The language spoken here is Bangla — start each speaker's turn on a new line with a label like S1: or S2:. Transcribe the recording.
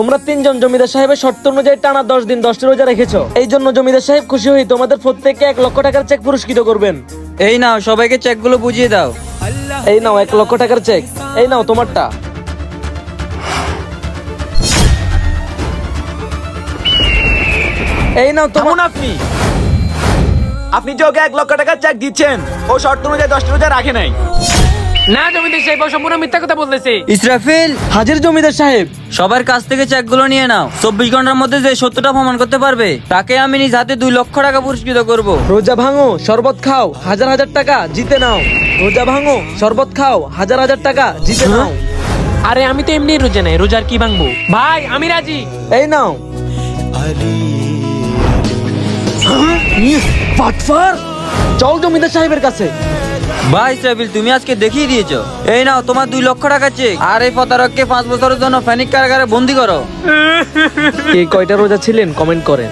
S1: তোমরা তিনজন জমিদার সাহেবের শর্ত অনুযায়ী টানা 10 দিন 10টি রোজা রেখেছো। এই জন্য জমিদার সাহেব খুশি হয়ে তোমাদের প্রত্যেককে 1 লক্ষ টাকার চেক পুরস্কৃত করবেন।
S2: এই নাও, সবাইকে চেকগুলো বুঝিয়ে দাও।
S1: এই নাও 1 লক্ষ টাকার চেক। এই নাও তোমারটা। এই নাও তোমার।
S3: আপনি যে ওকে 1 লক্ষ টাকার চেক দিচ্ছেন, ও শর্ত অনুযায়ী 10টি রোজা রাখে নাই।
S4: না জমিদার সাহেব, ও সম্পূর্ণ মিথ্যা কথা বলতেছে।
S2: ইসরাফিল,
S1: হাজির জমিদার সাহেব।
S2: সবার কাছ থেকে চেকগুলো নিয়ে নাও। 24 ঘন্টার মধ্যে যে সত্যটা প্রমাণ করতে পারবে তাকে আমি নিজ হাতে 2 লক্ষ টাকা পুরস্কৃত করব।
S1: রোজা ভাঙো, শরবত খাও, হাজার হাজার টাকা জিতে নাও। রোজা ভাঙো, শরবত খাও, হাজার হাজার টাকা জিতে নাও।
S4: আরে আমি তো এমনি রোজা নাই, রোজার কি ভাঙবো? ভাই আমি রাজি।
S1: এই নাও। পাটফার, চল জমিদার সাহেবের কাছে।
S2: ভাই ইসরাফিল, তুমি আজকে দেখিয়ে দিয়েছো। এই নাও তোমার 2 লক্ষ টাকা চেক। আর এই প্রতারককে 5 বছরের জন্য ফেনিক কারাগারে বন্দী করো।
S1: কে কয়টা রোজা ছিলেন কমেন্ট করেন।